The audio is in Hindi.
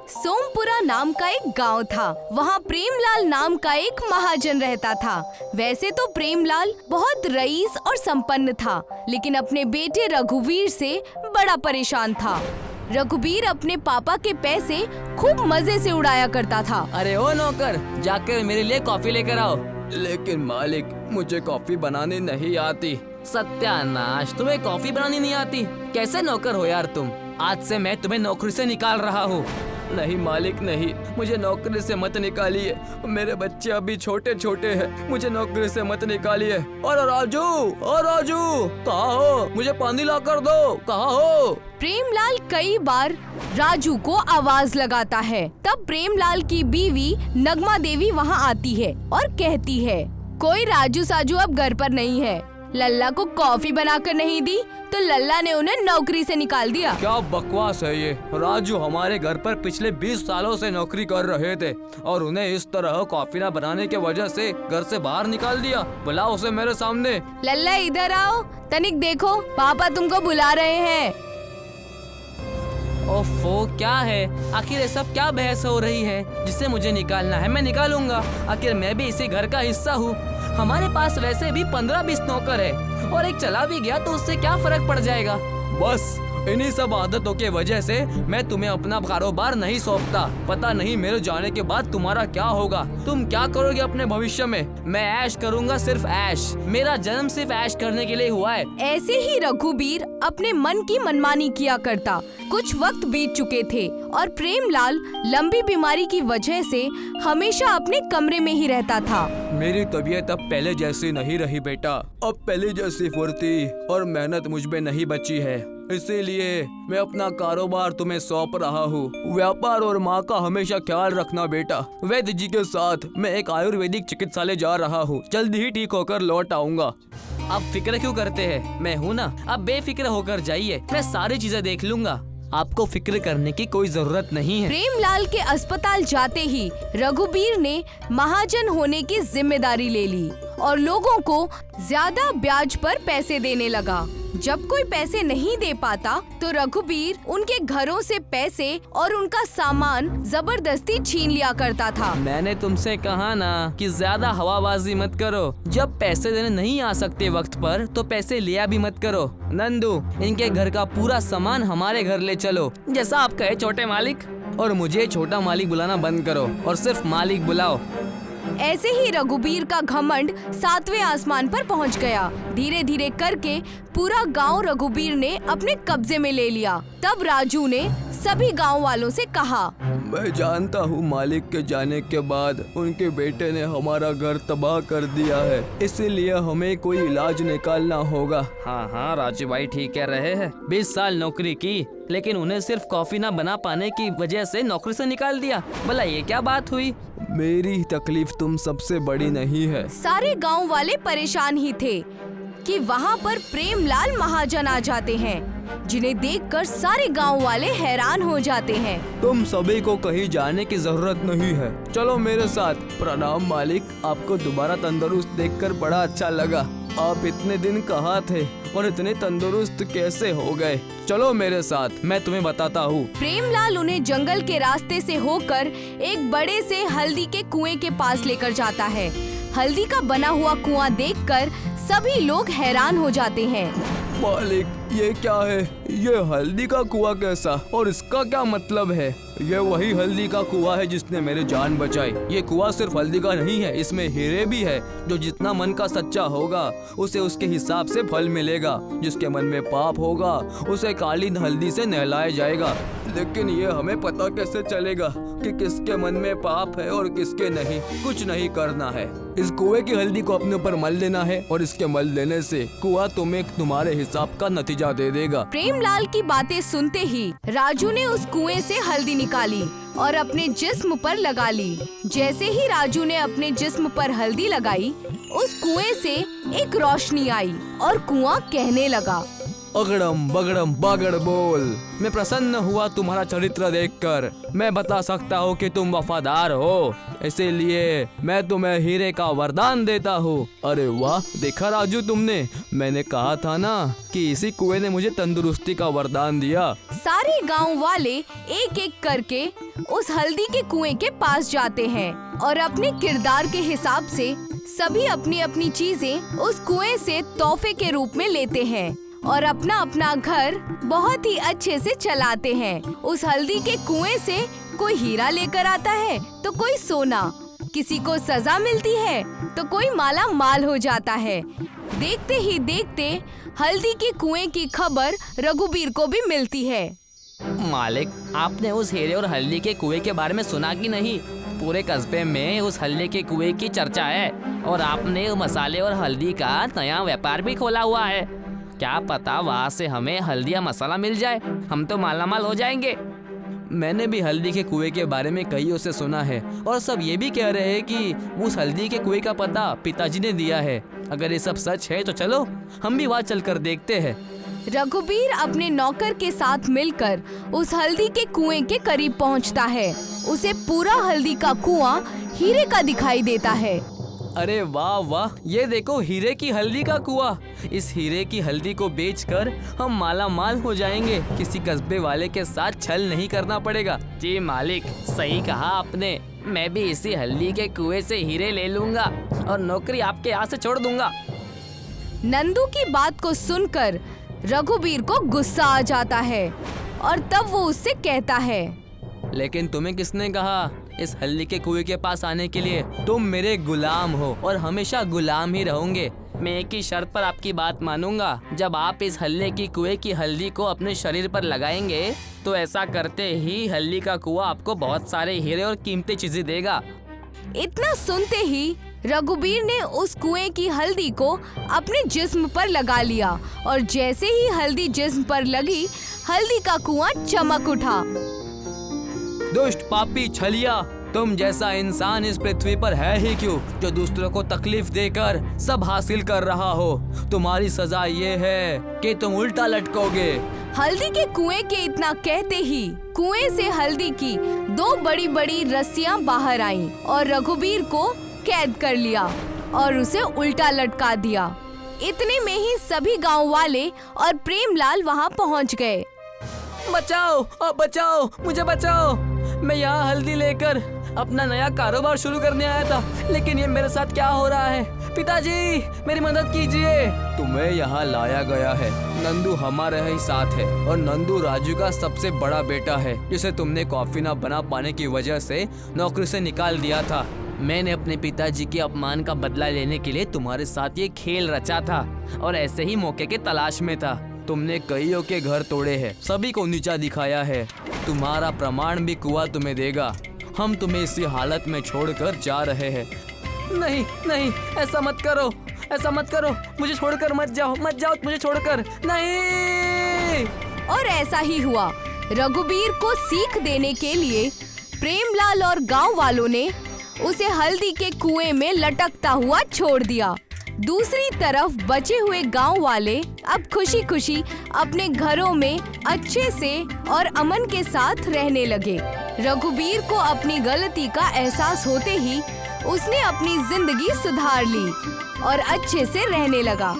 सोमपुरा नाम का एक गांव था। वहाँ प्रेमलाल नाम का एक महाजन रहता था। वैसे तो प्रेमलाल बहुत रईस और संपन्न था, लेकिन अपने बेटे रघुवीर से बड़ा परेशान था। रघुवीर अपने पापा के पैसे खूब मजे से उड़ाया करता था। अरे ओ नौकर, जाकर मेरे लिए कॉफी लेकर आओ। लेकिन मालिक, मुझे कॉफी बनानी नहीं आती। सत्यानाश, तुम्हें कॉफी बनानी नहीं आती? कैसे नौकर हो यार तुम? आज से मैं तुम्हें नौकरी से निकाल रहा हूँ। नहीं मालिक नहीं, मुझे नौकरी से मत निकालिए। मेरे बच्चे अभी छोटे छोटे हैं, मुझे नौकरी से मत निकालिए। और राजू कहाँ हो? मुझे पानी ला कर दो, कहाँ हो? प्रेमलाल कई बार राजू को आवाज लगाता है। तब प्रेमलाल की बीवी नगमा देवी वहाँ आती है और कहती है, कोई राजू साजू अब घर पर नहीं है। लल्ला को कॉफी बनाकर नहीं दी तो लल्ला ने उन्हें नौकरी से निकाल दिया। क्या बकवास है ये? राजू हमारे घर पर पिछले 20 सालों से नौकरी कर रहे थे और उन्हें इस तरह कॉफी न बनाने की वजह से घर से बाहर निकाल दिया। बुलाओ उसे मेरे सामने। लल्ला इधर आओ, तनिक देखो, पापा तुमको बुला रहे हैं। ओफो, क्या है? आखिर ये सब क्या बहस हो रही है? जिसे मुझे निकालना है मैं निकालूंगा। आखिर मैं भी इसी घर का हिस्सा हूँ। हमारे पास वैसे भी 15-20 नौकर है और एक चला भी गया तो उससे क्या फर्क पड़ जाएगा? बस इन्हीं सब आदतों के वजह से मैं तुम्हें अपना कारोबार नहीं सौंपता। पता नहीं मेरे जाने के बाद तुम्हारा क्या होगा। तुम क्या करोगे अपने भविष्य में? मैं ऐश करूंगा, सिर्फ ऐश। मेरा जन्म सिर्फ ऐश करने के लिए हुआ है। ऐसे ही रघुवीर अपने मन की मनमानी किया करता। कुछ वक्त बीत चुके थे और प्रेमलाल लंबी बीमारी की वजह से हमेशा अपने कमरे में ही रहता था। मेरी तबीयत अब पहले जैसी नहीं रही बेटा। अब पहले जैसी फुर्ती और मेहनत मुझ में नहीं बची है, इसीलिए मैं अपना कारोबार तुम्हें सौंप रहा हूँ। व्यापार और माँ का हमेशा ख्याल रखना बेटा। वैद्य जी के साथ मैं एक आयुर्वेदिक चिकित्सालय जा रहा हूँ, जल्दी ही ठीक होकर लौट आऊंगा। अब फिक्र क्यों करते हैं? मैं हूँ ना, अब बेफिक्र होकर जाइए, मैं सारी चीजें देख लूंगा। आपको फिक्र करने की कोई जरूरत नहीं है। प्रेमलाल के अस्पताल जाते ही रघुवीर ने महाजन होने की जिम्मेदारी ले ली और लोगों को ज्यादा ब्याज पर पैसे देने लगा। जब कोई पैसे नहीं दे पाता तो रघुवीर उनके घरों से पैसे और उनका सामान जबरदस्ती छीन लिया करता था। मैंने तुमसे कहा ना कि ज्यादा हवाबाजी मत करो। जब पैसे देने नहीं आ सकते वक्त पर तो पैसे लिया भी मत करो। नंदू, इनके घर का पूरा सामान हमारे घर ले चलो, जैसा आप कहे छोटे मालिक। और मुझे छोटा मालिक बुलाना बंद करो और सिर्फ मालिक बुलाओ। ऐसे ही रघुवीर का घमंड 7वें आसमान पर पहुंच गया। धीरे धीरे करके पूरा गांव रघुवीर ने अपने कब्जे में ले लिया। तब राजू ने सभी गांव वालों से कहा, मैं जानता हूँ मालिक के जाने के बाद उनके बेटे ने हमारा घर तबाह कर दिया है, इसीलिए हमें कोई इलाज निकालना होगा। हाँ, राजू भाई ठीक कह रहे हैं। 20 साल नौकरी की, लेकिन उन्हें सिर्फ कॉफी ना बना पाने की वजह से नौकरी से निकाल दिया। भला ये क्या बात हुई? मेरी तकलीफ तुम सबसे बड़ी नहीं है। सारे गांव वाले परेशान ही थे कि वहाँ पर प्रेमलाल महाजन आ जाते हैं, जिन्हें देखकर सारे गांव वाले हैरान हो जाते हैं। तुम सभी को कहीं जाने की जरूरत नहीं है, चलो मेरे साथ। प्रणाम मालिक, आपको दोबारा तंदुरुस्त देखकर बड़ा अच्छा लगा। आप इतने दिन कहाँ थे और इतने तंदुरुस्त कैसे हो गए? चलो मेरे साथ, मैं तुम्हें बताता हूँ। प्रेमलाल उन्हें जंगल के रास्ते से होकर एक बड़े से हल्दी के कुएं के पास लेकर जाता है। हल्दी का बना हुआ कुआं देखकर सभी लोग हैरान हो जाते हैं। मालिक, ये क्या है? ये हल्दी का कुआं कैसा और इसका क्या मतलब है? ये वही हल्दी का कुआं है जिसने मेरी जान बचाई। ये कुआं सिर्फ हल्दी का नहीं है, इसमें हीरे भी है। जो जितना मन का सच्चा होगा उसे उसके हिसाब से फल मिलेगा। जिसके मन में पाप होगा उसे काली हल्दी से नहलाया जाएगा। लेकिन ये हमें पता कैसे चलेगा कि किसके मन में पाप है और किसके नहीं? कुछ नहीं करना है, इस कुएं की हल्दी को अपने ऊपर मल देना है और इसके मल देने से कुआं तुम्हें तुम्हारे हिसाब का नतीजा दे देगा। प्रेमलाल की बातें सुनते ही राजू ने उस कुएं से हल्दी निकाली और अपने जिस्म पर लगा ली। जैसे ही राजू ने अपने जिस्म पर हल्दी लगाई, उस कुएं से एक रोशनी आई और कुआं कहने लगा, अगड़म बगड़म बागड़ बोल। मैं प्रसन्न हुआ तुम्हारा चरित्र देखकर। मैं बता सकता हूँ कि तुम वफादार हो, इसीलिए मैं तुम्हें हीरे का वरदान देता हूँ। अरे वाह, देखा राजू तुमने, मैंने कहा था ना कि इसी कुएं ने मुझे तंदुरुस्ती का वरदान दिया। सारे गांव वाले एक एक करके उस हल्दी के कुएं के पास जाते हैं और अपने किरदार के हिसाब से सभी अपनी अपनी चीजें उस कुएं से तोहफे के रूप में लेते हैं और अपना अपना घर बहुत ही अच्छे से चलाते हैं। उस हल्दी के कुएं से कोई हीरा लेकर आता है तो कोई सोना, किसी को सजा मिलती है तो कोई माला माल हो जाता है। देखते ही देखते हल्दी के कुएं की खबर रघुबीर को भी मिलती है। मालिक, आपने उस हीरे और हल्दी के कुएं के बारे में सुना कि नहीं? पूरे कस्बे में उस हल्दी के कुएं की चर्चा है और आपने मसाले और हल्दी का नया व्यापार भी खोला हुआ है। क्या पता वहाँ से हमें हल्दी या मसाला मिल जाए, हम तो मालामाल हो जाएंगे। मैंने भी हल्दी के कुएं के बारे में कईयों से सुना है और सब ये भी कह रहे हैं कि उस हल्दी के कुएं का पता पिताजी ने दिया है। अगर ये सब सच है तो चलो हम भी वहाँ चलकर देखते हैं। रघुबीर अपने नौकर के साथ मिलकर उस हल्दी के कुएं के करीब पहुंचता है। उसे पूरा हल्दी का कुआं हीरे का दिखाई देता है। अरे वाह वाह, ये देखो हीरे की हल्दी का कुआं। इस हीरे की हल्दी को बेचकर हम माला माल हो जाएंगे। किसी कस्बे वाले के साथ छल नहीं करना पड़ेगा। जी मालिक, सही कहा आपने। मैं भी इसी हल्दी के कुएं से हीरे ले लूंगा और नौकरी आपके यहाँ से छोड़ दूंगा। नंदू की बात को सुनकर रघुबीर को गुस्सा आ जाता है और तब वो उससे कहता है, लेकिन तुम्हें किसने कहा इस हल्दी के कुएं के पास आने के लिए? तुम मेरे गुलाम हो और हमेशा गुलाम ही रहोगे। मैं एक ही शर्त पर आपकी बात मानूंगा। जब आप इस हल्दी की कुएं की हल्दी को अपने शरीर पर लगाएंगे तो ऐसा करते ही हल्दी का कुआं आपको बहुत सारे हीरे और कीमती चीजें देगा। इतना सुनते ही रघुबीर ने उस कुएं की हल्दी को अपने जिस्म पर लगा लिया और जैसे ही हल्दी जिस्म पर लगी, हल्दी का कुआं चमक उठा। दुष्ट पापी छलिया, तुम जैसा इंसान इस पृथ्वी पर है ही क्यों, जो दूसरों को तकलीफ देकर सब हासिल कर रहा हो। तुम्हारी सजा ये है कि तुम उल्टा लटकोगे। हल्दी के कुएं के इतना कहते ही कुएं से हल्दी की 2 बड़ी बड़ी रस्सियां बाहर आईं और रघुबीर को कैद कर लिया और उसे उल्टा लटका दिया। इतने में ही सभी गांव वाले और प्रेमलाल वहां पहुंच गए। बचाओ, बचाओ, मुझे बचाओ। मैं यहाँ हल्दी लेकर अपना नया कारोबार शुरू करने आया था, लेकिन ये मेरे साथ क्या हो रहा है? पिताजी, मेरी मदद कीजिए। तुम्हें यहाँ लाया गया है। नंदू हमारे ही साथ है और नंदू राजू का सबसे बड़ा बेटा है, जिसे तुमने कॉफी ना बना पाने की वजह से नौकरी से निकाल दिया था। मैंने अपने पिताजी के अपमान का बदला लेने के लिए तुम्हारे साथ ये खेल रचा था और ऐसे ही मौके के तलाश में था। तुमने कईयों के घर तोड़े हैं, सभी को नीचा दिखाया है। तुम्हारा प्रमाण भी कुआं तुम्हें देगा। हम तुम्हें इसी हालत में छोड़कर जा रहे हैं। नहीं नहीं, ऐसा मत करो, ऐसा मत करो, मुझे छोड़कर मत जाओ, मत जाओ मुझे छोड़कर, नहीं। और ऐसा ही हुआ। रघुबीर को सीख देने के लिए प्रेमलाल और गांव वालों ने उसे हल्दी के कुएं में लटकता हुआ छोड़ दिया। दूसरी तरफ बचे हुए गांव वाले अब खुशी खुशी अपने घरों में अच्छे से और अमन के साथ रहने लगे। रघुबीर को अपनी गलती का एहसास होते ही उसने अपनी जिंदगी सुधार ली और अच्छे से रहने लगा।